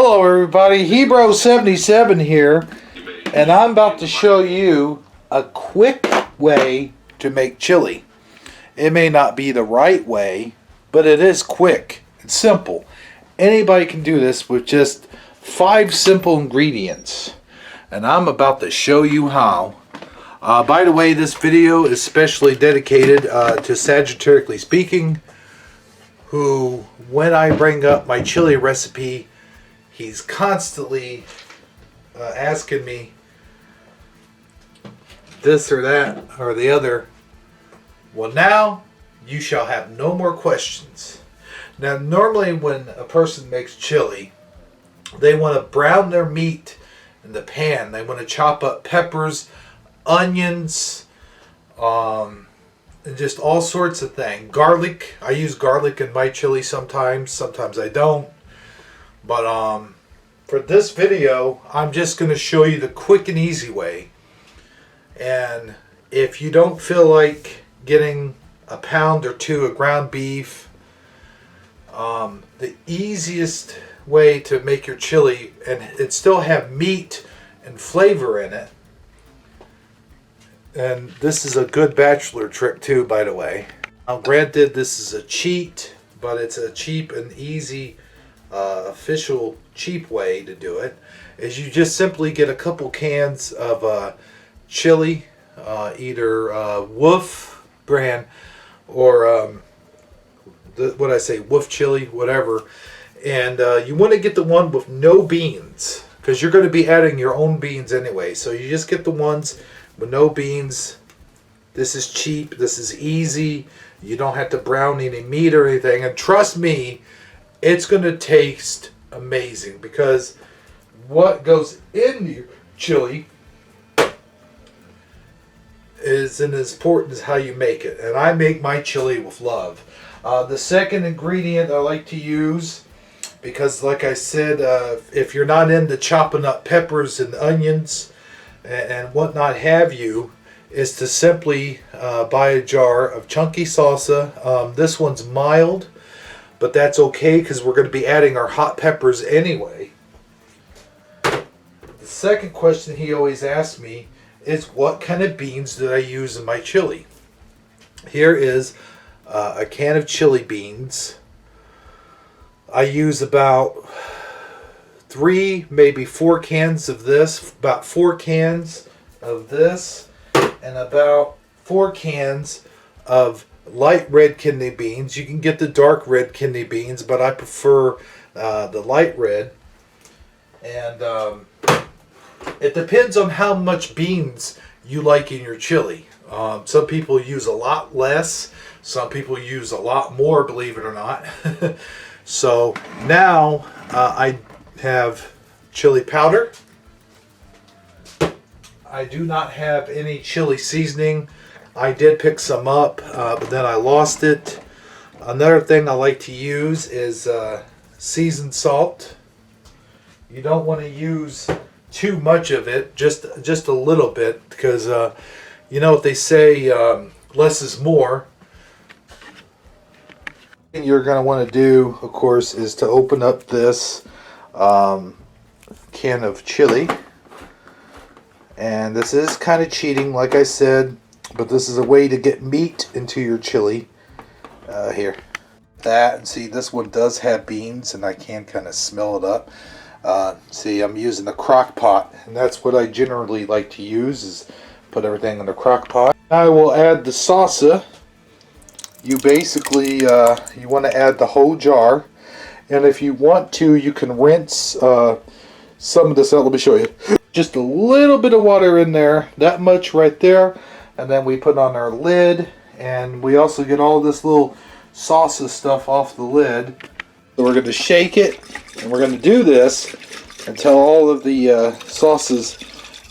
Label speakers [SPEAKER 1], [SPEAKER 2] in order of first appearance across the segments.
[SPEAKER 1] Hello everybody, Hebro77 here, and I'm about to show you a quick way to make chili. It may not be the right way, but it is quick. It's simple. Anybody can do this with just 5 simple ingredients, and I'm about to show you how. By the way, this video is specially dedicated to Sagittarically Speaking, who, when I bring up my chili recipe, he's constantly asking me this or that or the other. Well, now you shall have no more questions. Now, normally when a person makes chili, they want to brown their meat in the pan. They want to chop up peppers, onions, and just all sorts of things. Garlic. I use garlic in my chili sometimes. Sometimes I don't. But for this video, I'm just going to show you the quick and easy way. And if you don't feel like getting a pound or two of ground beef, the easiest way to make your chili and it still have meat and flavor in it. And this is a good bachelor trick too, by the way. Now, granted, this is a cheat, but it's a cheap and easy official cheap way to do it. Is you just simply get a couple cans of chili, either Wolf brand or Wolf chili, whatever. And you want to get the one with no beans, because you're going to be adding your own beans anyway. So you just get the ones with no beans. This is cheap. This is easy. You don't have to brown any meat or anything. And trust me, it's going to taste amazing, because what goes in your chili isn't as important as how you make it. And I make my chili with love. The second ingredient I like to use, because like I said, if you're not into chopping up peppers and onions and whatnot have you, is to simply buy a jar of chunky salsa. This one's mild, but that's okay because we're going to be adding our hot peppers anyway. The second question he always asks me is, what kind of beans did I use in my chili? Here is a can of chili beans. I use about 3, maybe 4 cans of this, about 4 cans of this, and about 4 cans of light red kidney beans. You can get the dark red kidney beans, but I prefer the light red. And it depends on how much beans you like in your chili. Some people use a lot less. Some people use a lot more, believe it or not. So now I have chili powder. I do not have any chili seasoning. I did pick some up, but then I lost it. Another thing I like to use is seasoned salt. You don't want to use too much of it, just a little bit, because you know what they say, less is more. What you're going to want to do, of course, is to open up this can of chili. And this is kind of cheating, like I said, but this is a way to get meat into your chili. Here. That, and see, this one does have beans, and I can kind of smell it up. See, I'm using a crock pot, and that's what I generally like to use, is put everything in the crock pot. I will add the salsa. You basically, you want to add the whole jar, and if you want to, you can rinse some of this out. Let me show you. Just a little bit of water in there, that much right there, and then we put on our lid, and we also get all this little salsa stuff off the lid. So we're going to shake it, and we're going to do this until all of the sauces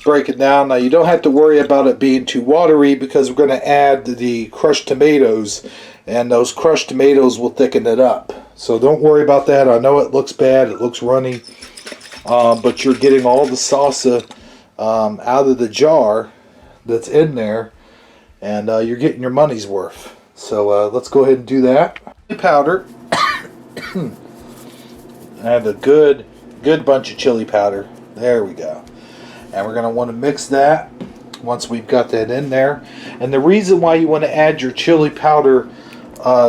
[SPEAKER 1] break it down. Now, you don't have to worry about it being too watery, because we're going to add the crushed tomatoes, and those crushed tomatoes will thicken it up. So don't worry about that. I know it looks bad, it looks runny, but you're getting all the salsa out of the jar that's in there, and you're getting your money's worth. So let's go ahead and do that. Powder. Add a good Good bunch of chili powder. There we go. And we're going to want to mix that once we've got that in there. And the reason why you want to add your chili powder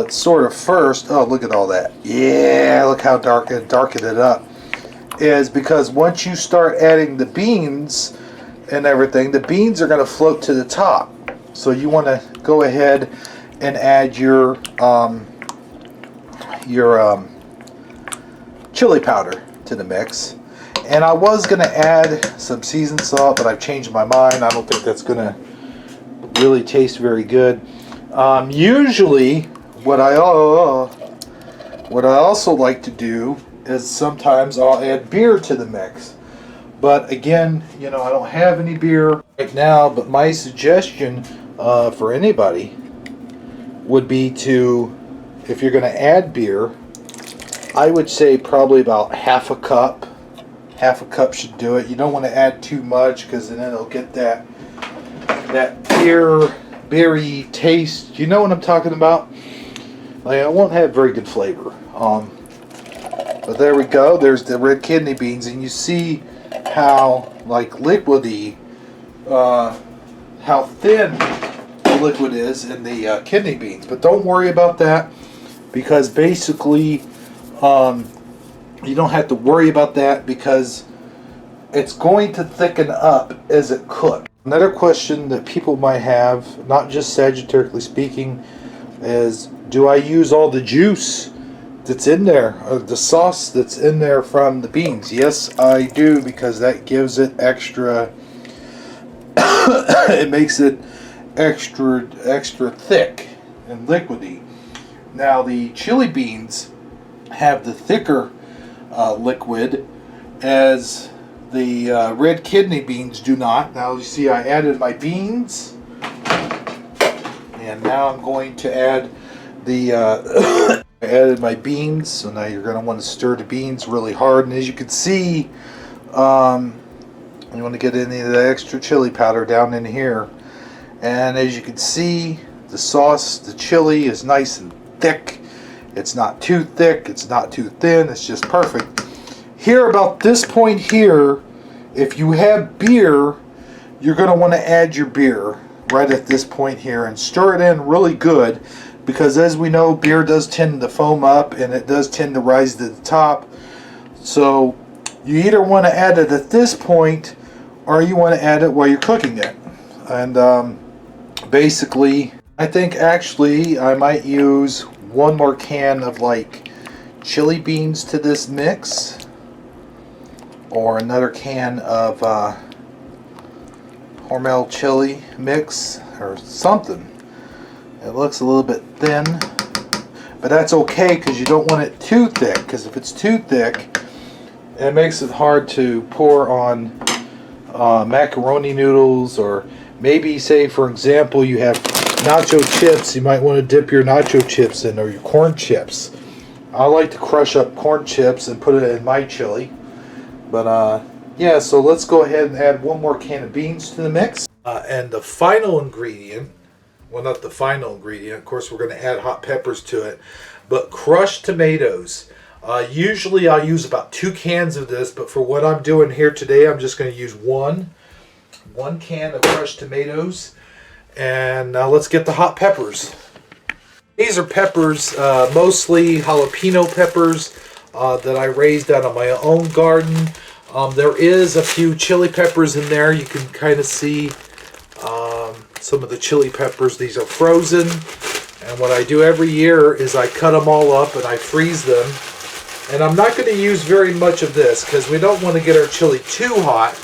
[SPEAKER 1] sort of first, oh, look at all that. Yeah, look how darken it up. Is because once you start adding the beans and everything, the beans are going to float to the top. So you want to go ahead and add your chili powder to the mix. And I was going to add some seasoned salt, but I've changed my mind. I don't think that's going to really taste very good. Usually, what I also like to do is sometimes I'll add beer to the mix. But again, you know, I don't have any beer right now, but my suggestion for anybody would be to, if you're going to add beer, I would say probably about half a cup. Half a cup should do it. You don't want to add too much because then it'll get that beery taste. You know what I'm talking about? Like, it won't have very good flavor. But there we go. There's the red kidney beans, and you see how like liquidy, how thin the liquid is in the kidney beans. But don't worry about that because basically, you don't have to worry about that because it's going to thicken up as it cooks. Another question that people might have, not just Sagittarically speaking, is do I use all the juice that's in there, or the sauce that's in there from the beans? Yes, I do, because that gives it extra, it makes it extra thick and liquidy. Now the chili beans have the thicker liquid as the red kidney beans do not. Now you see I added my beans, and now I'm going to add the I added my beans. So now you're going to want to stir the beans really hard, and as you can see, you want to get any of the extra chili powder down in here. And as you can see, the sauce, the chili is nice and thick. It's not too thick, it's not too thin, it's just perfect. Here, about this point here, if you have beer, you're going to want to add your beer right at this point here and stir it in really good, because as we know, beer does tend to foam up and it does tend to rise to the top. So you either want to add it at this point or you want to add it while you're cooking it. And basically, I think actually I might use one more can of like chili beans to this mix, or another can of Hormel chili mix or something. It looks a little bit thin, but that's okay because you don't want it too thick, because if it's too thick it makes it hard to pour on macaroni noodles, or maybe say for example you have nacho chips. You might want to dip your nacho chips in, or your corn chips. I like to crush up corn chips and put it in my chili. But yeah, so let's go ahead and add one more can of beans to the mix. And the final ingredient, well, not the final ingredient, of course we're going to add hot peppers to it, but crushed tomatoes. Usually I'll use about 2 cans of this, but for what I'm doing here today, I'm just going to use one can of crushed tomatoes. And now let's get the hot peppers. These are peppers, mostly jalapeno peppers that I raised out of my own garden. There is a few chili peppers in there. You can kind of see some of the chili peppers. These are frozen. And what I do every year is I cut them all up and I freeze them. And I'm not going to use very much of this because we don't want to get our chili too hot,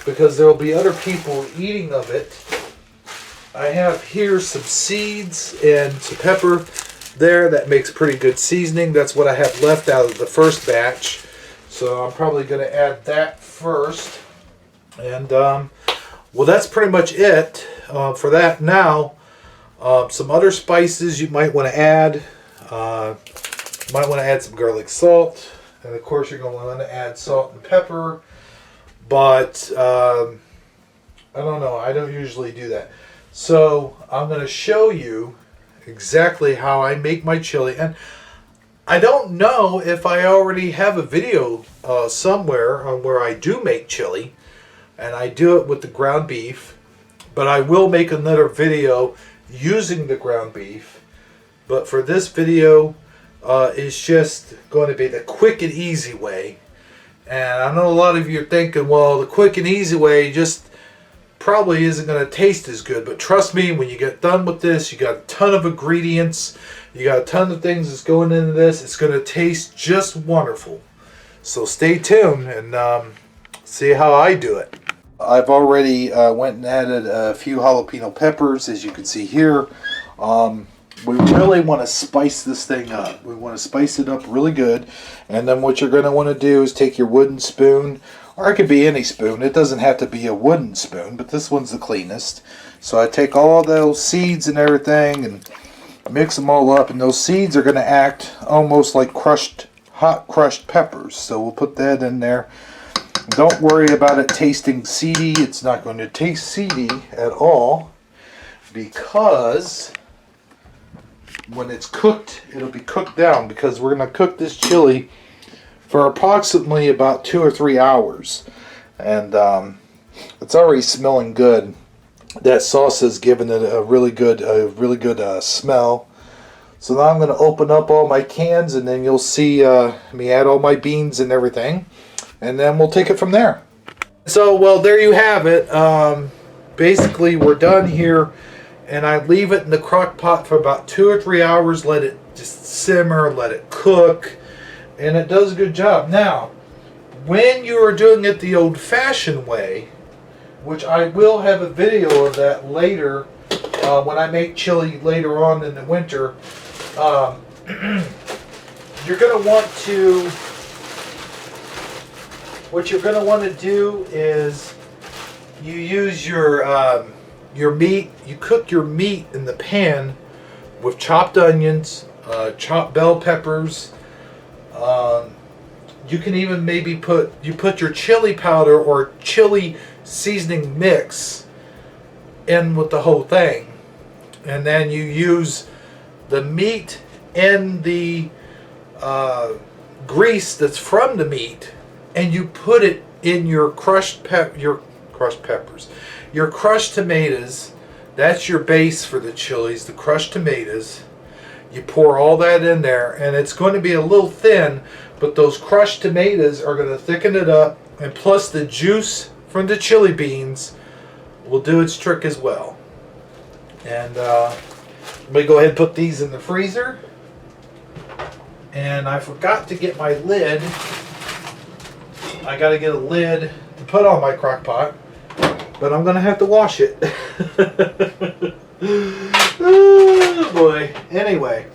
[SPEAKER 1] because there will be other people eating of it. I have here some seeds and some pepper there. That makes pretty good seasoning. That's what I have left out of the first batch. So I'm probably going to add that first. And well, that's pretty much it for that. Now, some other spices you might want to add. Might want to add some garlic salt. And of course you're going to want to add salt and pepper. But I don't know. I don't usually do that. So I'm going to show you exactly how I make my chili. And I don't know if I already have a video somewhere on where I do make chili, and I do it with the ground beef, but I will make another video using the ground beef. But for this video, it's just going to be the quick and easy way. And I know a lot of you are thinking, well, the quick and easy way just probably isn't going to taste as good. But trust me, when you get done with this, you got a ton of ingredients. You got a ton of things that's going into this. It's going to taste just wonderful. So stay tuned and see how I do it. I've already went and added a few jalapeno peppers, as you can see here. We really want to spice this thing up. We want to spice it up really good. And then what you're going to want to do is take your wooden spoon, or it could be any spoon. It doesn't have to be a wooden spoon, but this one's the cleanest. So I take all those seeds and everything and mix them all up. And those seeds are going to act almost like hot crushed peppers. So we'll put that in there. Don't worry about it tasting seedy. It's not going to taste seedy at all, because when it's cooked, it'll be cooked down, because we're going to cook this chili for approximately about 2 or 3 hours. And it's already smelling good. That sauce has given it a really good smell. So now I'm going to open up all my cans, and then you'll see me add all my beans and everything, and then we'll take it from there. So, well, there you have it. Basically, we're done here. And I leave it in the crock pot for about 2 or 3 hours. Let it just simmer, let it cook, and it does a good job. Now, when you are doing it the old-fashioned way, which I will have a video of that later, when I make chili later on in the winter, you're going to want to, what you're going to want to do is you use your meat. You cook your meat in the pan with chopped onions, chopped bell peppers. You can even maybe put your chili powder or chili seasoning mix in with the whole thing, and then you use the meat and the grease that's from the meat, and you put it in your crushed peppers. Your crushed tomatoes, that's your base for the chilies, the crushed tomatoes. You pour all that in there, and it's going to be a little thin, but those crushed tomatoes are going to thicken it up, and plus the juice from the chili beans will do its trick as well. And let me go ahead and put these in the freezer. And I forgot to get my lid. I got to get a lid to put on my crock pot, but I'm going to have to wash it. Oh boy. Anyway,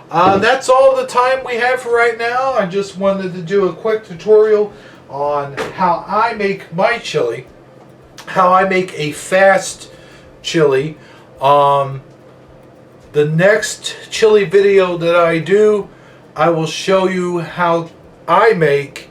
[SPEAKER 1] that's all the time we have for right now. I just wanted to do a quick tutorial on how I make my chili, how I make a fast chili. The next chili video that I do, I will show you how I make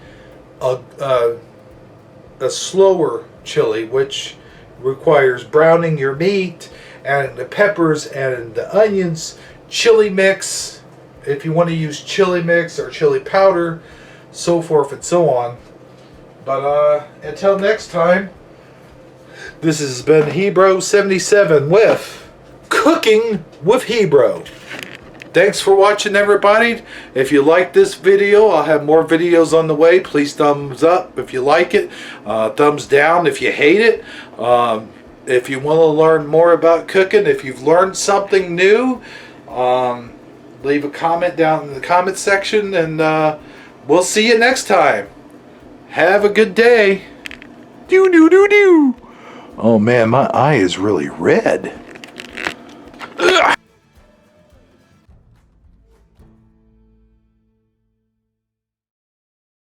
[SPEAKER 1] a slower chili, which requires browning your meat, adding the peppers, adding the onions, chili mix, if you want to use chili mix or chili powder, so forth and so on. But until next time, this has been Hebro77 with Cooking with Hebro. Thanks for watching, everybody. If you like this video, I'll have more videos on the way. Please thumbs up if you like it. Thumbs down if you hate it. If you want to learn more about cooking, if you've learned something new, leave a comment down in the comment section, and we'll see you next time. Have a good day. Do. Oh man, my eye is really red.